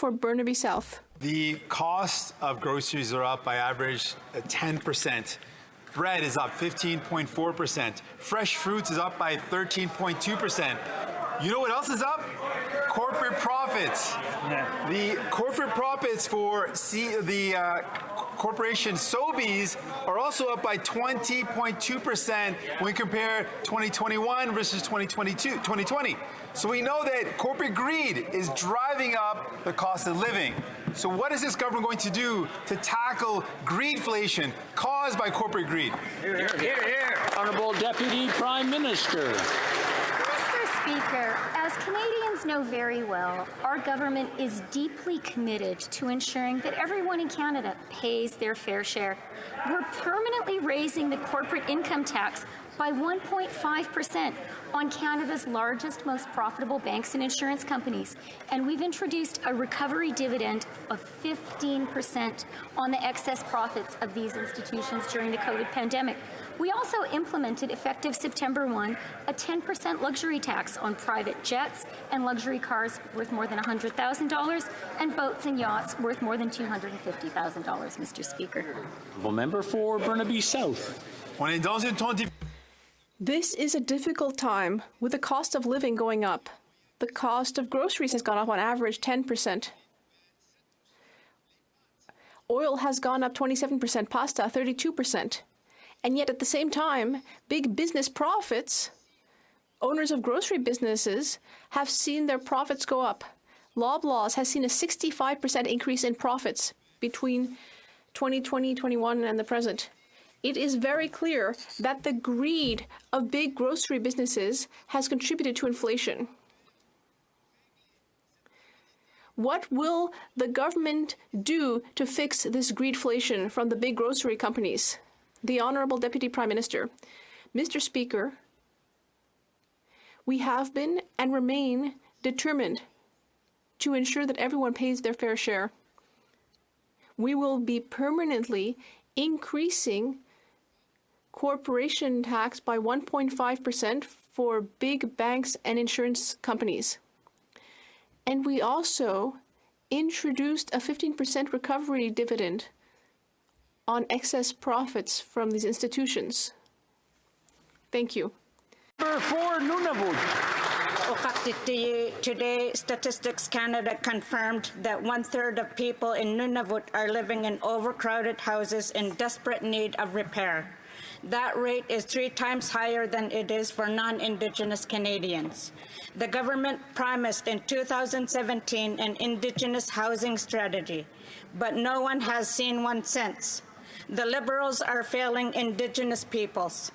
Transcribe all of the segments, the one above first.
for Burnaby South. The cost of groceries are up by average 10%. Bread is up 15.4%. Fresh fruits is up by 13.2%. You know what else is up? Corporate profits. Yeah. The corporate profits for the corporation Sobeys are also up by 20.2% when we compare 2021 versus 2020. So we know that corporate greed is driving up the cost of living. So what is this government going to do to tackle greedflation caused by corporate greed? Hear, hear, hear, hear. Honourable Deputy Prime Minister. Mr. Speaker, as Canadians know very well, our government is deeply committed to ensuring that everyone in Canada pays their fair share. We're permanently raising the corporate income tax by 1.5% on Canada's largest, most profitable banks and insurance companies. And we've introduced a recovery dividend of 15% on the excess profits of these institutions during the COVID pandemic. We also implemented, effective September 1, a 10% luxury tax on private jets and luxury cars worth more than $100,000 and boats and yachts worth more than $250,000, Mr. Speaker. Member for Burnaby South. This is a difficult time with the cost of living going up. The cost of groceries has gone up on average 10%. Oil has gone up 27%, pasta 32%. And yet at the same time, big business profits, owners of grocery businesses, have seen their profits go up. Loblaws has seen a 65% increase in profits between 2020, 21 and the present. It is very clear that the greed of big grocery businesses has contributed to inflation. What will the government do to fix this greedflation from the big grocery companies? The Honourable Deputy Prime Minister. Mr. Speaker, we have been and remain determined to ensure that everyone pays their fair share. We will be permanently increasing corporation tax by 1.5% for big banks and insurance companies. And we also introduced a 15% recovery dividend on excess profits from these institutions. Thank you. For Nunavut. Today, Statistics Canada confirmed that 1/3 of people in Nunavut are living in overcrowded houses in desperate need of repair. That rate is 3 times higher than it is for non-Indigenous Canadians. The government promised in 2017 an Indigenous housing strategy, but no one has seen one since. The Liberals are failing Indigenous peoples.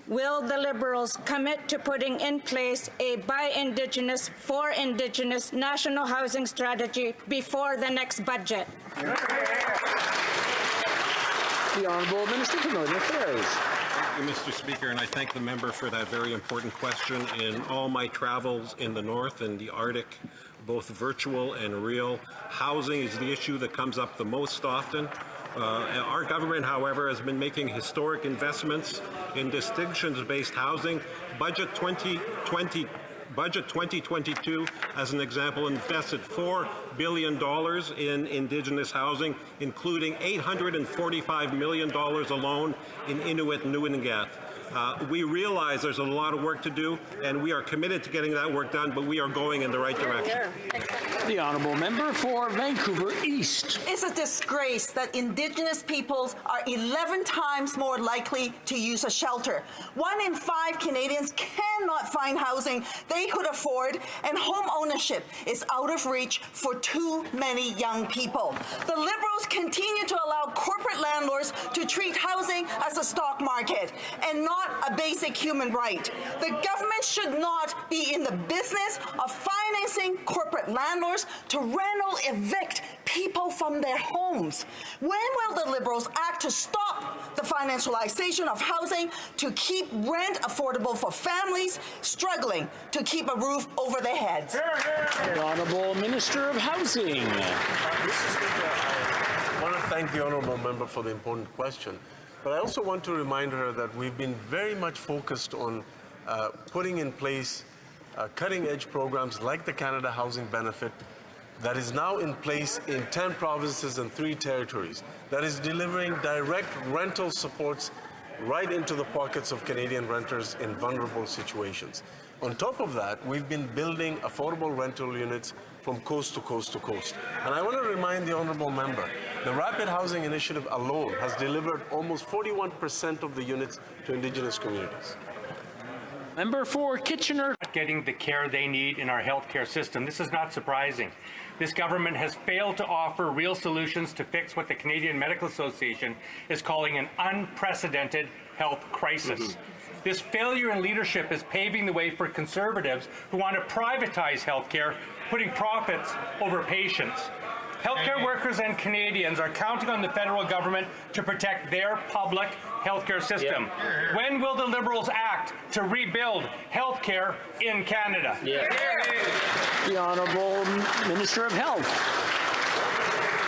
Will the Liberals commit to putting in place a by Indigenous, for Indigenous national housing strategy before the next budget? The Honourable Minister for Northern Affairs. Thank you, Mr. Speaker, and I thank the member for that very important question. In all my travels in the North and the Arctic, both virtual and real, housing is the issue that comes up the most often. Our government, however, has been making historic investments in distinctions-based housing. Budget 2022, as an example, invested $4 billion in Indigenous housing, including $845 million alone in Inuit Nunagat. We realize there's a lot of work to do, and we are committed to getting that work done, but we are going in the right direction. The Honourable Member for Vancouver East. It's a disgrace that Indigenous peoples are 11 times more likely to use a shelter. 1 in 5 Canadians cannot find housing they could afford, and home ownership is out of reach for too many young people. The Liberals continue to allow corporate landlords to treat housing as a stock market and not a basic human right. The government should not be in the business of financing corporate landlords to rental evict people from their homes. When will the Liberals act to stop the financialization of housing, to keep rent affordable for families struggling to keep a roof over their heads? The Honourable Minister of Housing. Mr. Speaker, I want to thank the Honourable Member for the important question. But I also want to remind her that we've been very much focused on putting in place cutting-edge programs like the Canada Housing Benefit that is now in place in 10 provinces and 3 territories that is delivering direct rental supports right into the pockets of Canadian renters in vulnerable situations. On top of that, we've been building affordable rental units from coast to coast to coast. And I want to remind the honourable member, the Rapid Housing Initiative alone has delivered almost 41% of the units to Indigenous communities. Member for Kitchener. Getting the care they need in our healthcare system. This is not surprising. This government has failed to offer real solutions to fix what the Canadian Medical Association is calling an unprecedented health crisis. This failure in leadership is paving the way for Conservatives who want to privatize healthcare, putting profits over patients. Healthcare workers and Canadians are counting on the federal government to protect their public healthcare system. Yeah. When will the Liberals act to rebuild healthcare in Canada? Yeah. The Honourable Minister of Health.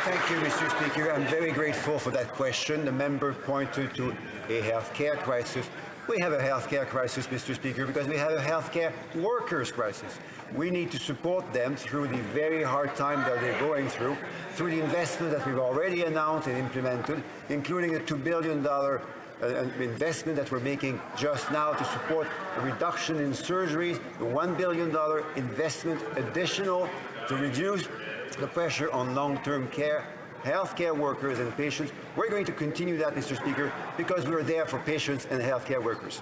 Thank you, Mr. Speaker. I'm very grateful for that question. The member pointed to a healthcare crisis. We have a healthcare crisis, Mr. Speaker, because we have a healthcare workers crisis. We need to support them through the very hard time that they're going through the investment that we've already announced and implemented, including a $2 billion investment that we're making just now to support a reduction in surgeries, a $1 billion investment additional to reduce the pressure on long-term care, healthcare workers and patients. We're going to continue that, Mr. Speaker, because we're there for patients and healthcare workers.